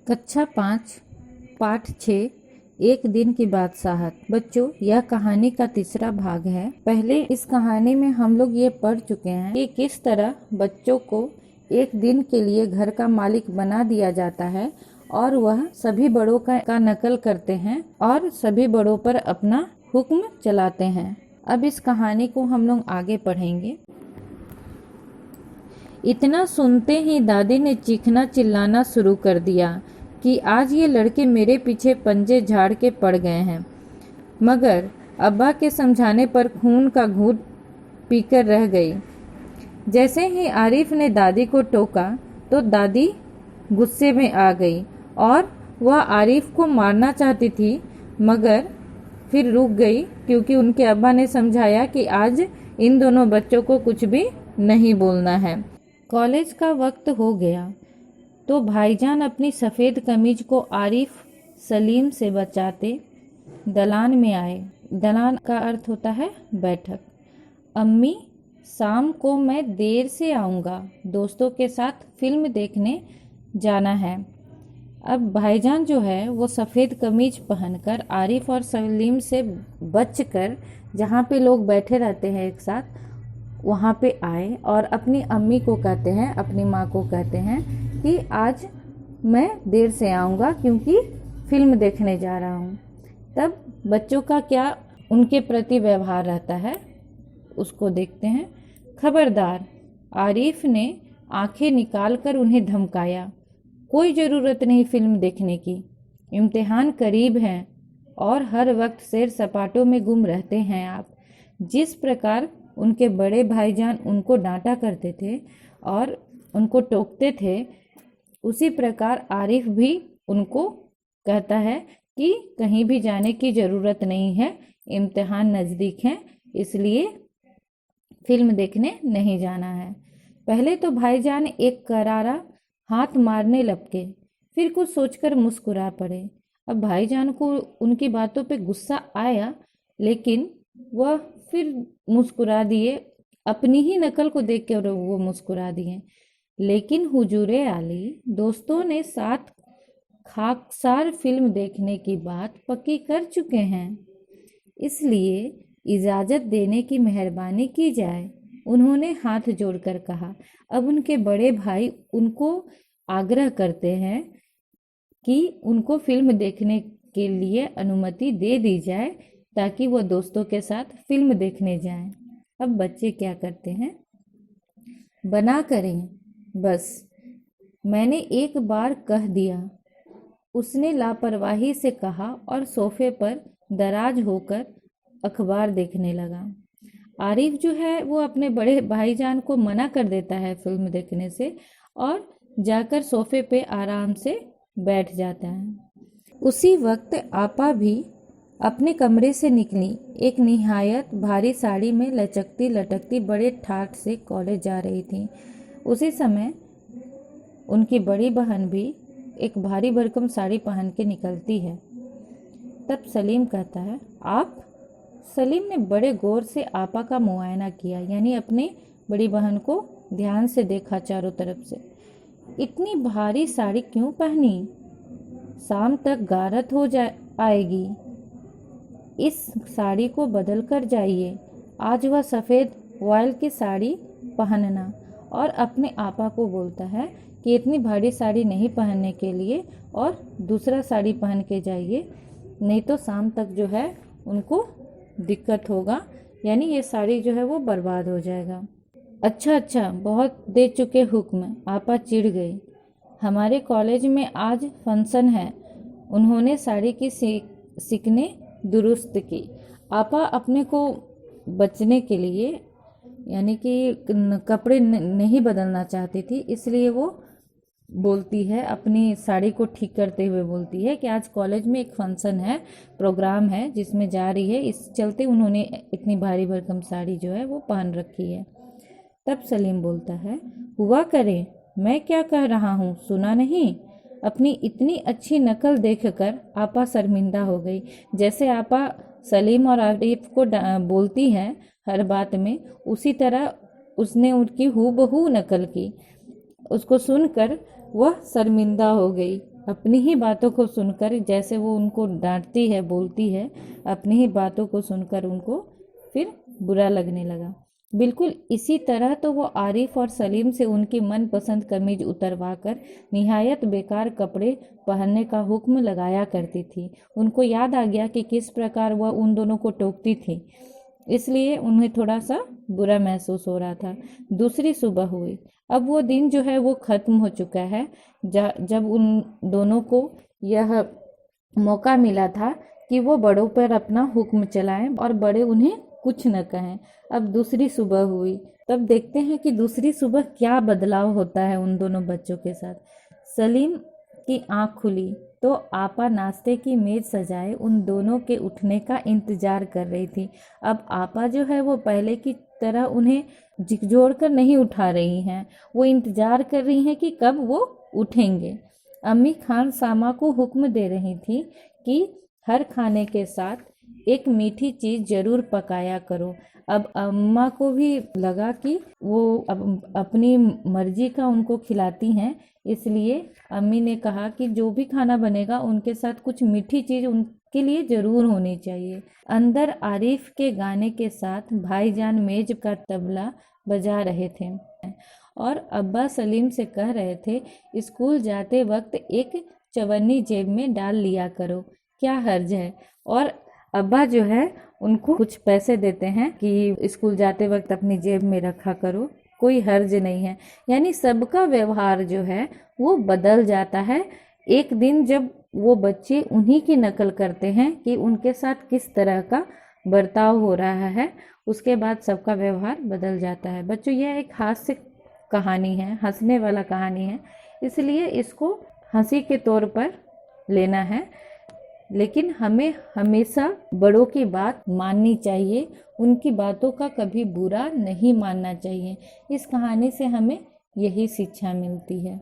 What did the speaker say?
कक्षा 5 पाठ 6 एक दिन की बादशाहत। बच्चों, यह कहानी का तीसरा भाग है। पहले इस कहानी में हम लोग ये पढ़ चुके हैं कि किस तरह बच्चों को एक दिन के लिए घर का मालिक बना दिया जाता है और वह सभी बड़ों का नकल करते हैं और सभी बड़ों पर अपना हुक्म चलाते हैं। अब इस कहानी को हम लोग आगे पढ़ेंगे। इतना सुनते ही दादी ने चीखना चिल्लाना शुरू कर दिया कि आज ये लड़के मेरे पीछे पंजे झाड़ के पड़ गए हैं। मगर अब्बा के समझाने पर खून का घूंट पीकर रह गई। जैसे ही आरिफ ने दादी को टोका तो दादी गुस्से में आ गई और वह आरिफ को मारना चाहती थी, मगर फिर रुक गई क्योंकि उनके अब्बा ने समझाया कि आज इन दोनों बच्चों को कुछ भी नहीं बोलना है। कॉलेज का वक्त हो गया तो भाईजान अपनी सफ़ेद कमीज को आरिफ सलीम से बचाते दलान में आए। दलान का अर्थ होता है बैठक। अम्मी, शाम को मैं देर से आऊँगा, दोस्तों के साथ फिल्म देखने जाना है। अब भाईजान जो है वो सफ़ेद कमीज पहनकर आरिफ और सलीम से बचकर जहाँ पे लोग बैठे रहते हैं एक साथ, वहाँ पे आए और अपनी अम्मी को कहते हैं, अपनी माँ को कहते हैं कि आज मैं देर से आऊँगा क्योंकि फिल्म देखने जा रहा हूँ। तब बच्चों का क्या उनके प्रति व्यवहार रहता है उसको देखते हैं। खबरदार, आरिफ ने आंखें निकालकर उन्हें धमकाया। कोई ज़रूरत नहीं फिल्म देखने की, इम्तिहान करीब हैं और हर वक्त सैर सपाटों में गुम रहते हैं आप। जिस प्रकार उनके बड़े भाईजान उनको डांटा करते थे और उनको टोकते थे, उसी प्रकार आरिफ भी उनको कहता है कि कहीं भी जाने की ज़रूरत नहीं है, इम्तिहान नज़दीक है, इसलिए फिल्म देखने नहीं जाना है। पहले तो भाईजान एक करारा हाथ मारने लपके, फिर कुछ सोचकर मुस्कुरा पड़े। अब भाईजान को उनकी बातों पे गुस्सा आया, लेकिन वह फिर मुस्कुरा दिए। अपनी ही नकल को देख कर वो मुस्कुरा दिए। लेकिन हुजूरे आली, दोस्तों ने साथ खाकसार फिल्म देखने की बात पक्की कर चुके हैं, इसलिए इजाज़त देने की मेहरबानी की जाए, उन्होंने हाथ जोड़कर कहा। अब उनके बड़े भाई उनको आग्रह करते हैं कि उनको फिल्म देखने के लिए अनुमति दे दी जाए ताकि वो दोस्तों के साथ फिल्म देखने जाएं। अब बच्चे क्या करते हैं? बना करें, बस मैंने एक बार कह दिया, उसने लापरवाही से कहा और सोफे पर दराज होकर अखबार देखने लगा। आरिफ जो है वो अपने बड़े भाईजान को मना कर देता है फिल्म देखने से और जाकर सोफे पे आराम से बैठ जाता है। उसी वक्त आपा भी अपने कमरे से निकली। एक निहायत भारी साड़ी में लचकती लटकती बड़े ठाठ से कॉलेज जा रही थी। उसी समय उनकी बड़ी बहन भी एक भारी भरकम साड़ी पहन के निकलती है। तब सलीम कहता है, आप? सलीम ने बड़े गौर से आपा का मुआयना किया, यानी अपने बड़ी बहन को ध्यान से देखा चारों तरफ से। इतनी भारी साड़ी क्यों पहनी? शाम तक गारत हो आएगी, इस साड़ी को बदल कर जाइए। आज वह सफ़ेद वॉयल की साड़ी पहनना। और अपने आपा को बोलता है कि इतनी भारी साड़ी नहीं पहनने के लिए और दूसरा साड़ी पहन के जाइए, नहीं तो शाम तक जो है उनको दिक्कत होगा, यानी ये साड़ी जो है वो बर्बाद हो जाएगा। अच्छा, बहुत दे चुके हुक्म, आपा चिढ़ गई। हमारे कॉलेज में आज फंक्शन है, उन्होंने साड़ी की सिकने दुरुस्त की। आपा अपने को बचने के लिए, यानी कि कपड़े नहीं बदलना चाहती थी, इसलिए वो बोलती है, अपनी साड़ी को ठीक करते हुए बोलती है कि आज कॉलेज में एक फंक्शन है, प्रोग्राम है जिसमें जा रही है, इस चलते उन्होंने इतनी भारी भरकम साड़ी जो है वो पहन रखी है। तब सलीम बोलता है, हुआ करे, मैं क्या कह रहा हूँ, सुना नहीं? अपनी इतनी अच्छी नकल देखकर आपा शर्मिंदा हो गई। जैसे आपा सलीम और आरिफ को बोलती हैं हर बात में, उसी तरह उसने उनकी हूबहू नकल की। उसको सुनकर वह शर्मिंदा हो गई। अपनी ही बातों को सुनकर, जैसे वो उनको डांटती है, बोलती है, अपनी ही बातों को सुनकर उनको फिर बुरा लगने लगा। बिल्कुल इसी तरह तो वो आरिफ और सलीम से उनकी मनपसंद कमीज उतरवा कर निहायत बेकार कपड़े पहनने का हुक्म लगाया करती थी। उनको याद आ गया कि किस प्रकार वह उन दोनों को टोकती थी, इसलिए उन्हें थोड़ा सा बुरा महसूस हो रहा था। दूसरी सुबह हुई। अब वो दिन जो है वो खत्म हो चुका है जब उन दोनों को यह मौका मिला था कि वो बड़ों पर अपना हुक्म चलाएं और बड़े उन्हें कुछ न कहें। अब दूसरी सुबह हुई। तब देखते हैं कि दूसरी सुबह क्या बदलाव होता है उन दोनों बच्चों के साथ। सलीम की आंख खुली तो आपा नाश्ते की मेज सजाए उन दोनों के उठने का इंतजार कर रही थी। अब आपा जो है वो पहले की तरह उन्हें झिकझोर कर नहीं उठा रही हैं, वो इंतजार कर रही हैं कि कब वो उठेंगे। अम्मी खान सामा को हुक्म दे रही थी कि हर खाने के साथ एक मीठी चीज जरूर पकाया करो। अब अम्मा को भी लगा कि वो अपनी मर्जी का उनको खिलाती हैं, इसलिए अम्मी ने कहा कि जो भी खाना बनेगा उनके साथ कुछ मीठी चीज उनके लिए जरूर होनी चाहिए। अंदर आरिफ के गाने के साथ भाईजान मेज का तबला बजा रहे थे और अब्बा सलीम से कह रहे थे, स्कूल जाते वक्त एक चवन्नी जेब में डाल लिया करो, क्या हर्ज है। और अब्बा जो है उनको कुछ पैसे देते हैं कि स्कूल जाते वक्त अपनी जेब में रखा करो, कोई हर्ज नहीं है। यानी सबका व्यवहार जो है वो बदल जाता है एक दिन जब वो बच्चे उन्हीं की नकल करते हैं कि उनके साथ किस तरह का बर्ताव हो रहा है, उसके बाद सबका व्यवहार बदल जाता है। बच्चों, यह एक हास्य कहानी है, हंसने वाला कहानी है, इसलिए इसको हंसी के तौर पर लेना है। लेकिन हमें हमेशा बड़ों की बात माननी चाहिए, उनकी बातों का कभी बुरा नहीं मानना चाहिए। इस कहानी से हमें यही शिक्षा मिलती है।